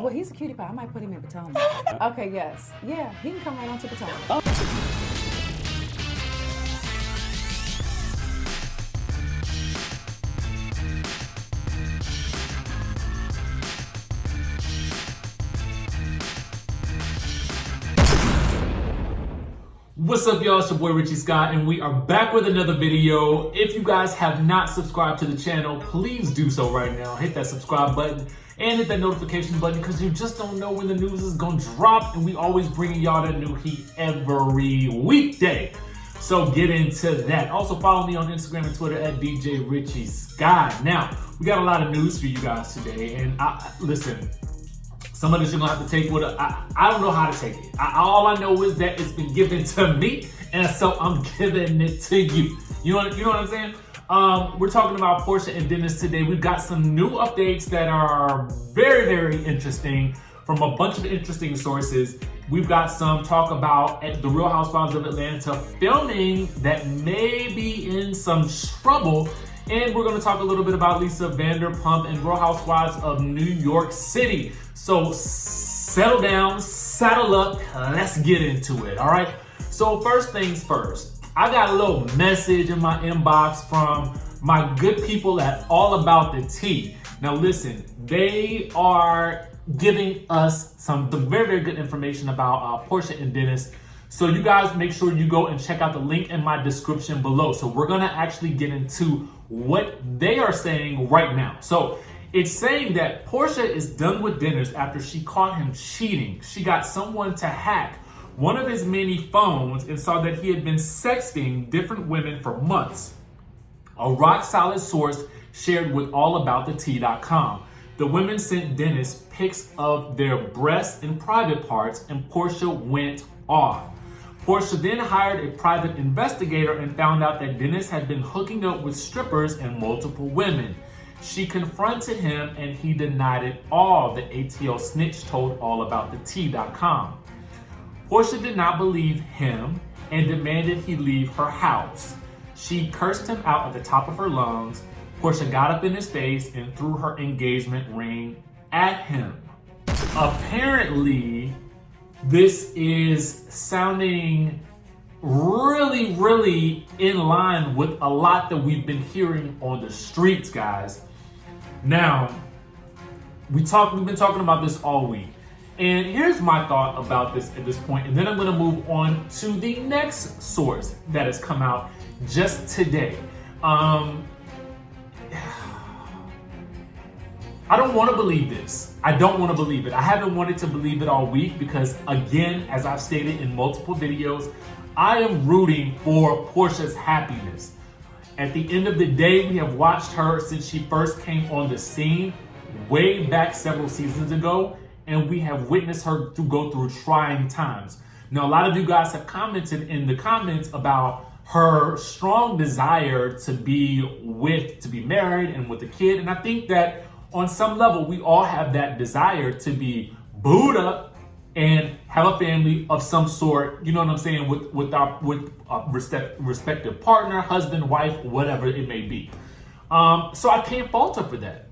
Well, he's a cutie pie. I might put him in Potomac. Okay, yes. Yeah, he can come right on to Potomac. What's up, y'all? It's your boy Richie Scott, and we are back with another video. If you guys have not subscribed to the channel, please do so right now. Hit that subscribe button and hit that notification button because you just don't know when the news is gonna drop, and we always bringing y'all that new heat every weekday. So get into that. Also follow me on Instagram and Twitter at DJ Richie Scott. Now, we got a lot of news for you guys today, and listen, some of this you're gonna have to take with I don't know how to take it. All I know is that it's been given to me, and so I'm giving it to you. You know what I'm saying? We're talking about Porsha and Dennis today. We've got some new updates that are very, very interesting from a bunch of interesting sources. We've got some talk about the Real Housewives of Atlanta filming that may be in some trouble. And we're going to talk a little bit about Lisa Vanderpump and Real Housewives of New York City. So settle down, saddle up, let's get into it, all right? So first things first, I got a little message in my inbox from my good people at All About the Tea. Now listen, they are giving us some very, very good information about Porsha and Dennis. So you guys make sure you go and check out the link in my description below. So we're gonna actually get into what they are saying right now. So it's saying that Porsha is done with Dennis after she caught him cheating. She got someone to hack one of his many phones and saw that he had been sexting different women for months. A rock solid source shared with allaboutthetea.com. The women sent Dennis pics of their breasts and private parts, and Porsha went off. Porsha then hired a private investigator and found out that Dennis had been hooking up with strippers and multiple women. She confronted him and he denied it all, the ATL snitch told allaboutthetea.com. Porsha did not believe him and demanded he leave her house. She cursed him out at the top of her lungs. Porsha got up in his face and threw her engagement ring at him. Apparently, this is sounding really, really in line with a lot that we've been hearing on the streets, guys. Now, we've been talking about this all week. And here's my thought about this at this point, and then I'm gonna move on to the next source that has come out just today. I don't want to believe this. I don't want to believe it. I haven't wanted to believe it all week because, again, as I've stated in multiple videos, I am rooting for Porsha's happiness. At the end of the day, we have watched her since she first came on the scene way back several seasons ago, and we have witnessed her to go through trying times. Now, a lot of you guys have commented in the comments about her strong desire to be married and with a kid, and I think that on some level, we all have that desire to be booed up and have a family of some sort, you know what I'm saying, with a respective partner, husband, wife, whatever it may be. So I can't fault her for that.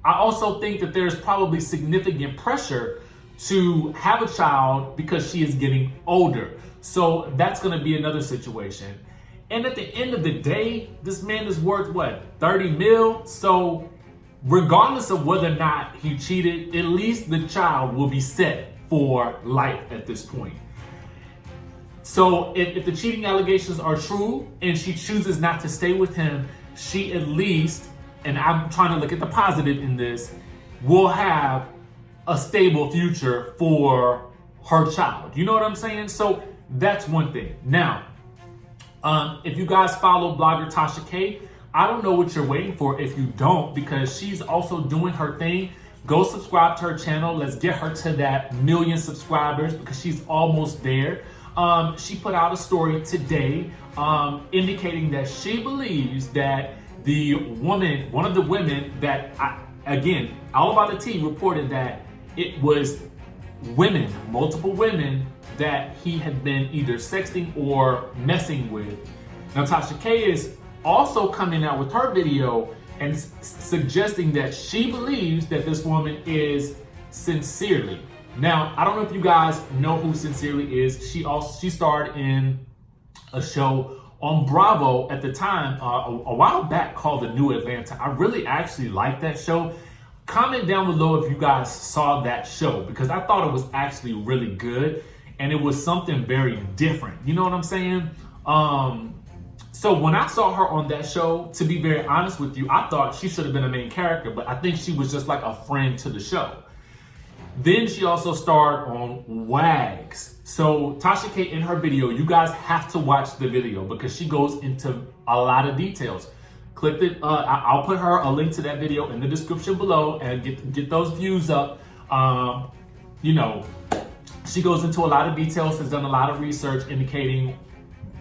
I also think that there's probably significant pressure to have a child because she is getting older. So that's gonna be another situation. And at the end of the day, this man is worth what, 30 mil? So regardless of whether or not he cheated, at least the child will be set for life at this point. So if the cheating allegations are true and she chooses not to stay with him, she at least, and I'm trying to look at the positive in this, will have a stable future for her child. You know what I'm saying? So that's one thing. Now, if you guys follow blogger Tasha K, I don't know what you're waiting for if you don't, because she's also doing her thing. Go subscribe to her channel. Let's get her to that 1 million subscribers because she's almost there. She put out a story today indicating that she believes that the woman, one of the women that, again, All About the Tea reported that it was women, multiple women that he had been either sexting or messing with. Now, Tasha K is also coming out with her video and suggesting that she believes that this woman is Sincerely. Now, I don't know if you guys know who Sincerely is. She starred in a show on Bravo at the time, a while back, called The New Atlanta. I really actually liked that show. Comment down below if you guys saw that show, because I thought it was actually really good and it was something very different. You know what I'm saying? So when I saw her on that show, to be very honest with you, I thought she should have been a main character, but I think she was just like a friend to the show. Then she also starred on Wags. So Tasha K, in her video, you guys have to watch the video because she goes into a lot of details. Click it. I'll put a link to that video in the description below and get those views up. You know, she goes into a lot of details, has done a lot of research indicating,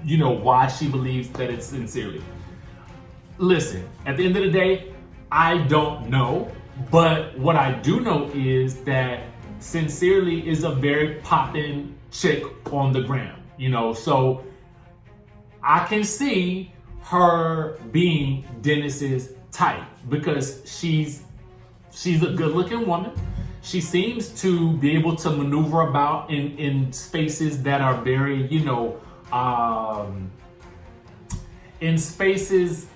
you know, why she believes that it's Sincerely. Listen, at the end of the day, I don't know. But what I do know is that Sincerely is a very poppin' chick on the gram, you know, so I can see her being Dennis's type because she's a good-looking woman. She seems to be able to maneuver about in spaces that are very, you know, in spaces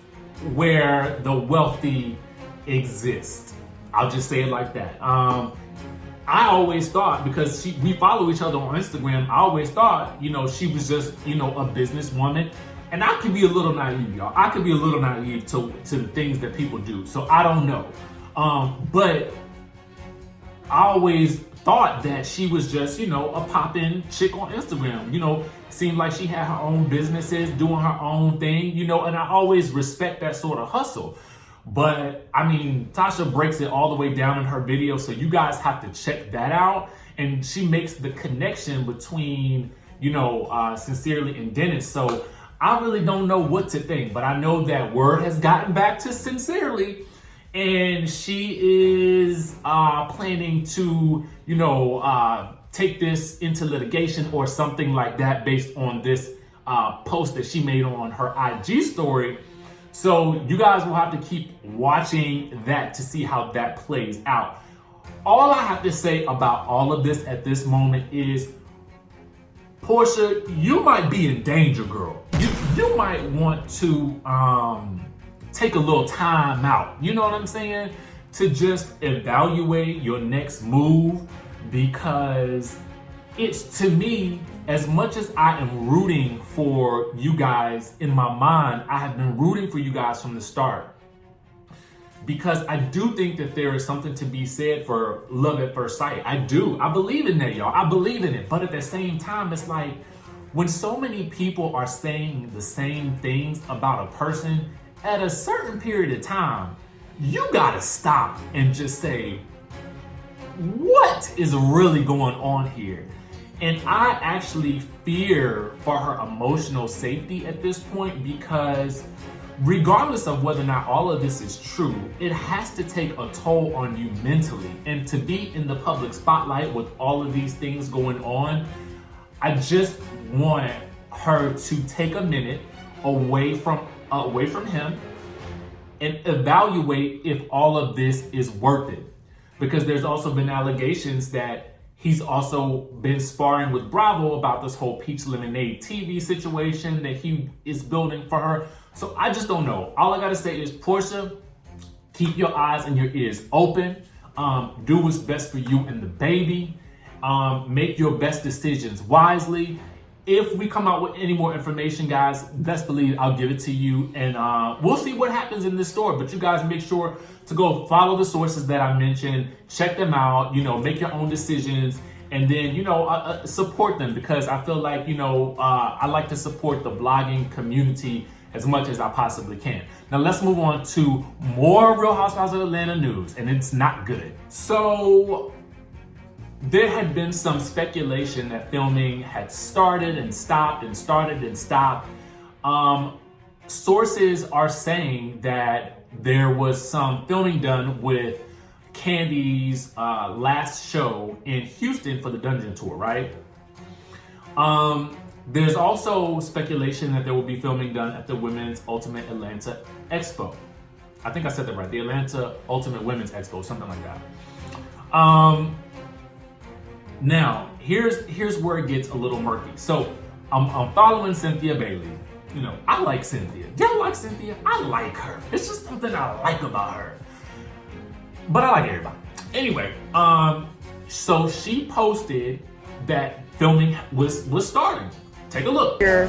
where the wealthy exist. I'll just say it like that. I always thought, because we follow each other on Instagram, I always thought, you know, she was just, you know, a businesswoman. And I could be a little naive, y'all. I could be a little naive to the things that people do. So I don't know. But I always thought that she was just, you know, a poppin' chick on Instagram. You know, seemed like she had her own businesses, doing her own thing, you know, and I always respect that sort of hustle. But I mean, Tasha breaks it all the way down in her video, so you guys have to check that out. And she makes the connection between, you know, Sincerely and Dennis. So I really don't know what to think, but I know that word has gotten back to Sincerely, and she is planning to, you know, take this into litigation or something like that based on this post that she made on her IG story. So you guys will have to keep watching that to see how that plays out. All I have to say about all of this at this moment is, Porsha, you might be in danger, girl. You might want to take a little time out. You know what I'm saying? To just evaluate your next move, because it's, to me, as much as I am rooting for you guys, in my mind, I have been rooting for you guys from the start. Because I do think that there is something to be said for love at first sight. I do. I believe in that, y'all. I believe in it. But at the same time, it's like, when so many people are saying the same things about a person, at a certain period of time, you gotta stop and just say, what is really going on here? And I actually fear for her emotional safety at this point, because regardless of whether or not all of this is true, it has to take a toll on you mentally. And to be in the public spotlight with all of these things going on, I just want her to take a minute away from him and evaluate if all of this is worth it. Because there's also been allegations that he's also been sparring with Bravo about this whole Peach Lemonade TV situation that he is building for her. So I just don't know. All I gotta say is, Porsha, keep your eyes and your ears open. Do what's best for you and the baby. Make your best decisions wisely. If we come out with any more information, guys, best believe I'll give it to you. And we'll see what happens in this story. But you guys make sure to go follow the sources that I mentioned. Check them out. You know, make your own decisions. And then, you know, support them. Because I feel like, you know, I like to support the blogging community as much as I possibly can. Now let's move on to more Real Housewives of Atlanta news. And it's not good. So there had been some speculation that filming had started and stopped and started and stopped. Sources are saying that there was some filming done with Kandi's last show in Houston for the Dungeon Tour, right? There's also speculation that there will be filming done at the Women's Ultimate Atlanta Expo. I think I said that right. The Atlanta Ultimate Women's Expo, something like that. Now, here's where it gets a little murky. So, I'm following Cynthia Bailey. You know, I like Cynthia. Y'all like Cynthia? I like her. It's just something I like about her. But I like everybody. Anyway, so she posted that filming was starting. Take a look. Your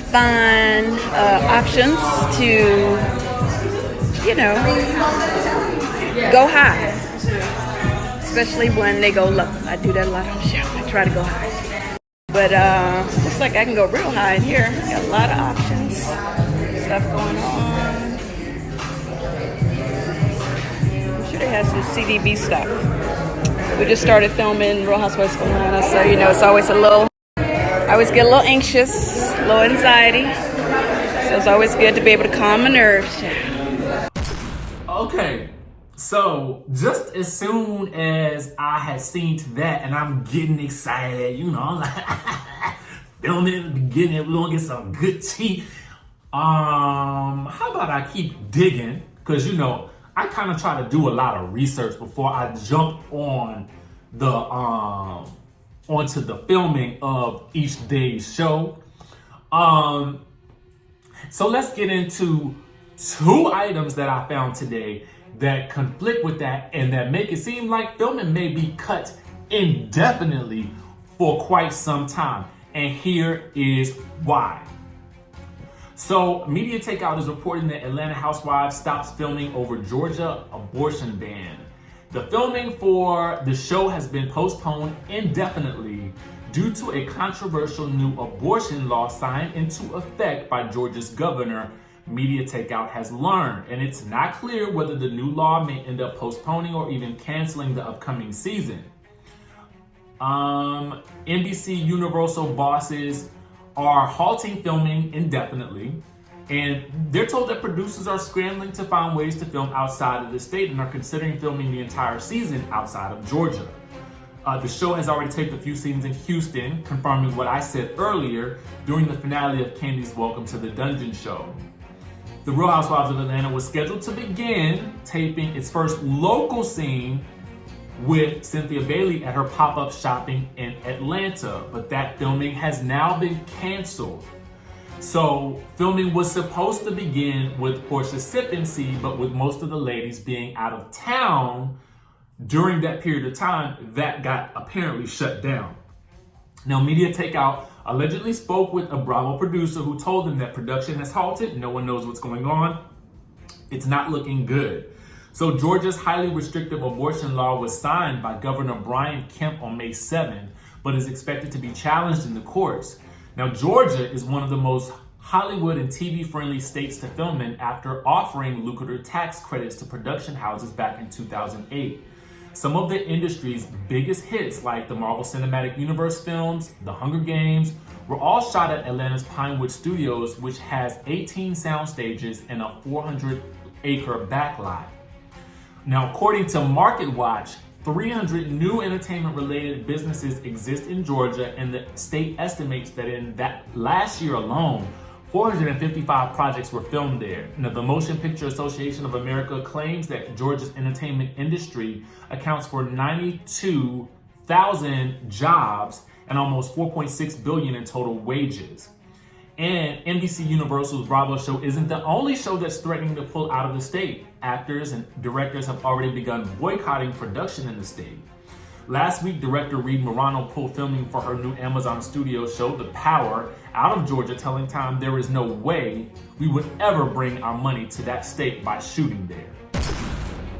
fun options to, you know, go high. Especially when they go low. I do that a lot on the show. I try to go high. But looks like I can go real high in here. Got a lot of options. Stuff going on. I'm sure they have some CDB stuff. We just started filming Real Housewives of Atlanta, so you know it's always I always get a little anxious, a little anxiety. So it's always good to be able to calm my nerves down. Okay, so just as soon as I had seen that and I'm getting excited, you know, I'm like filming in the beginning, we're gonna get some good tea. How about I keep digging? Cause you know, I kind of try to do a lot of research before I jump on the onto the filming of each day's show. So let's get into 2 items that I found today that conflict with that and that make it seem like filming may be cut indefinitely for quite some time. And here is why. So, Media Takeout is reporting that Atlanta Housewives stops filming over Georgia abortion ban. The filming for the show has been postponed indefinitely due to a controversial new abortion law signed into effect by Georgia's governor, Media Takeout has learned. And it's not clear whether the new law may end up postponing or even canceling the upcoming season. NBC Universal bosses are halting filming indefinitely, and they're told that producers are scrambling to find ways to film outside of the state and are considering filming the entire season outside of Georgia. The show has already taped a few scenes in Houston, confirming what I said earlier during the finale of Kandi's Welcome to the Dungeon show. The Real Housewives of Atlanta was scheduled to begin taping its first local scene with Cynthia Bailey at her pop-up shopping in Atlanta, but that filming has now been canceled. So filming was supposed to begin with Porsha's sip-MC, but with most of the ladies being out of town during that period of time, that got apparently shut down. Now, Media Takeout allegedly spoke with a Bravo producer who told them that production has halted. No one knows what's going on. It's not looking good. So Georgia's highly restrictive abortion law was signed by Governor Brian Kemp on May 7th, but is expected to be challenged in the courts. Now, Georgia is one of the most Hollywood and TV-friendly states to film in after offering lucrative tax credits to production houses back in 2008. Some of the industry's biggest hits, like the Marvel Cinematic Universe films, The Hunger Games, were all shot at Atlanta's Pinewood Studios, which has 18 sound stages and a 400-acre backlot. Now, according to MarketWatch, 300 new entertainment-related businesses exist in Georgia, and the state estimates that in that last year alone, 455 projects were filmed there. Now, the Motion Picture Association of America claims that Georgia's entertainment industry accounts for 92,000 jobs and almost $4.6 billion in total wages. And NBC Universal's Bravo show isn't the only show that's threatening to pull out of the state. Actors and directors have already begun boycotting production in the state. Last week, director Reed Morano pulled filming for her new Amazon Studio show, The Power, out of Georgia, telling Time there is no way we would ever bring our money to that state by shooting there.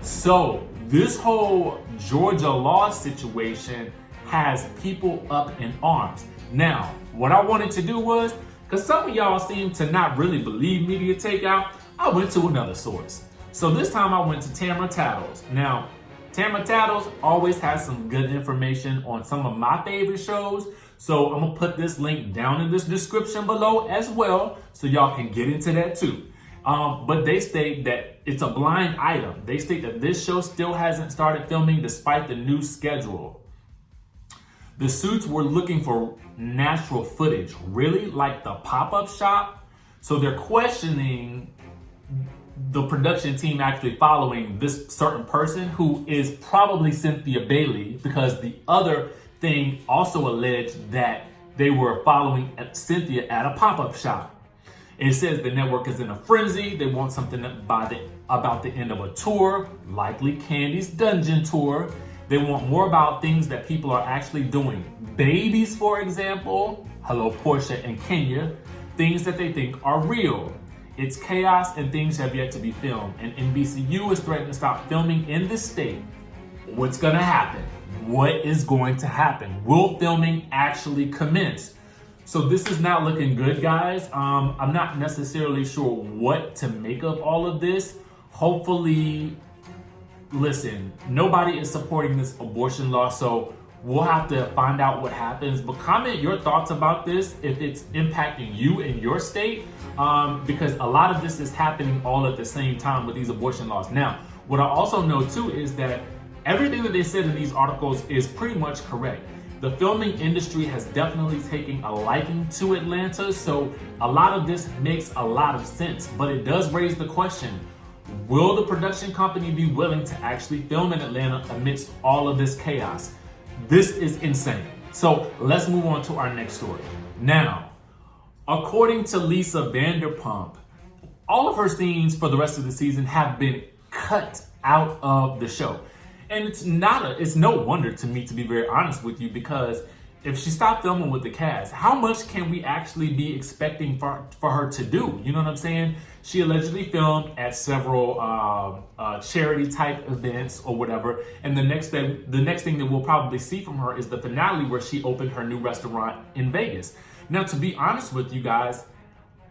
So this whole Georgia law situation has people up in arms. Now, what I wanted to do was, because some of y'all seem to not really believe Media Takeout, I went to another source. So this time I went to Tamara Tattles. Now, Tamara Tattles always has some good information on some of my favorite shows. So I'm gonna put this link down in this description below as well, so y'all can get into that too. But they state that it's a blind item. They state that this show still hasn't started filming despite the new schedule. The suits were looking for natural footage, really like the pop-up shop. So they're questioning the production team actually following this certain person who is probably Cynthia Bailey, because the other thing also alleged that they were following Cynthia at a pop-up shop. It says the network is in a frenzy. They want something about the end of a tour, likely Kandi's Dungeon tour. They want more about things that people are actually doing. Babies, for example. Hello, Porsha and Kenya. Things that they think are real. It's chaos and things have yet to be filmed. And NBCU is threatening to stop filming in this state. What's gonna happen? What is going to happen? Will filming actually commence? So this is not looking good, guys. I'm not necessarily sure what to make of all of this. Hopefully, listen, nobody is supporting this abortion law, so we'll have to find out what happens. But comment your thoughts about this if it's impacting you in your state, because a lot of this is happening all at the same time with these abortion laws. Now, what I also know too is that everything that they said in these articles is pretty much correct. The filming industry has definitely taken a liking to Atlanta, so a lot of this makes a lot of sense. But it does raise the question, will the production company be willing to actually film in Atlanta amidst all of this chaos? This is insane. So let's move on to our next story. Now, according to Lisa Vanderpump, all of her scenes for the rest of the season have been cut out of the show. And it's no wonder to me, to be very honest with you, because if she stopped filming with the cast, how much can we actually be expecting for her to do? You know what I'm saying? She allegedly filmed at several charity type events or whatever. And the next thing that we'll probably see from her is the finale where she opened her new restaurant in Vegas. Now, to be honest with you guys,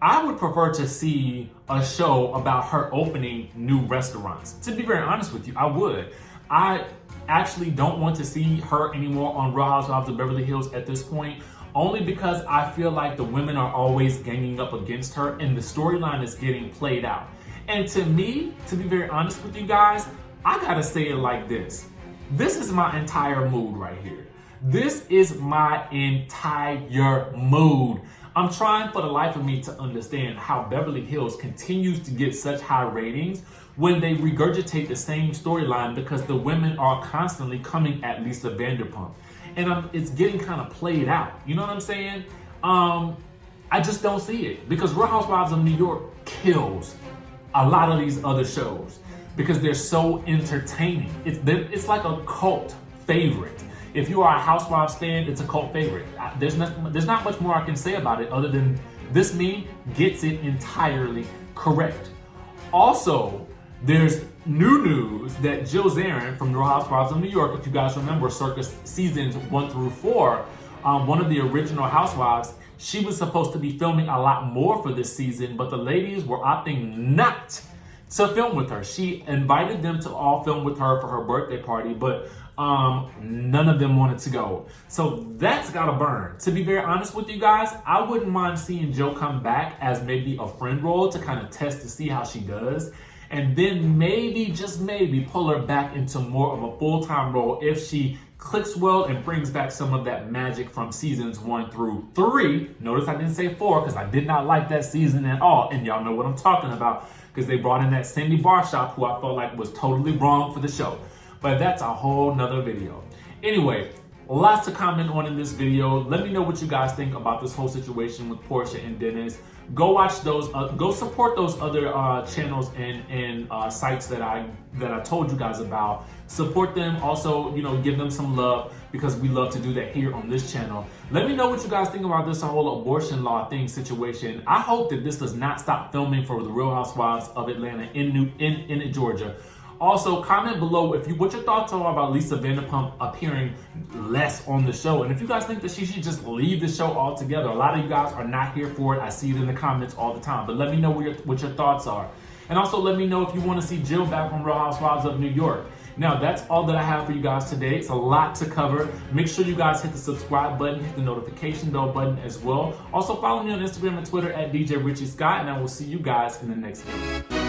I would prefer to see a show about her opening new restaurants. To be very honest with you, I would. I actually don't want to see her anymore on Real Housewives of Beverly Hills at this point, only because I feel like the women are always ganging up against her and the storyline is getting played out. And to me, to be very honest with you guys, I gotta say it like this. This is my entire mood right here. This is my entire mood. I'm trying for the life of me to understand how Beverly Hills continues to get such high ratings when they regurgitate the same storyline, because the women are constantly coming at Lisa Vanderpump. And it's getting kind of played out. You know what I'm saying? I just don't see it, because Real Housewives of New York kills a lot of these other shows because they're so entertaining. It's like a cult favorite. If you are a Housewives fan, it's a cult favorite. There's not much more I can say about it other than this meme gets it entirely correct. Also, there's new news that Jill Zarin from The Real Housewives of New York, if you guys remember circa seasons 1 through 4, one of the original Housewives, she was supposed to be filming a lot more for this season, but the ladies were opting not to film with her. She invited them to all film with her for her birthday party, but none of them wanted to go. So that's gotta burn. To be very honest with you guys, I wouldn't mind seeing Jill come back as maybe a friend role to kind of test to see how she does. And then maybe, just maybe, pull her back into more of a full-time role if she clicks well and brings back some of that magic from seasons 1 through 3. Notice I didn't say 4 because I did not like that season at all. And y'all know what I'm talking about because they brought in that Cindy Barshop, who I felt like was totally wrong for the show. But that's a whole nother video. Anyway, lots to comment on in this video. Let me know what you guys think about this whole situation with Porsha and Dennis. Go watch those, go support those other channels and sites that I told you guys about. Support them. Also, you know, give them some love because we love to do that here on this channel. Let me know what you guys think about this whole abortion law thing situation. I hope that this does not stop filming for the Real Housewives of Atlanta in Georgia. Also, comment below what your thoughts are about Lisa Vanderpump appearing less on the show. And if you guys think that she should just leave the show altogether. A lot of you guys are not here for it. I see it in the comments all the time. But let me know what your thoughts are. And also let me know if you want to see Jill back on Real Housewives of New York. Now, that's all that I have for you guys today. It's a lot to cover. Make sure you guys hit the subscribe button, hit the notification bell button as well. Also, follow me on Instagram and Twitter at DJ Richie Scott, and I will see you guys in the next video.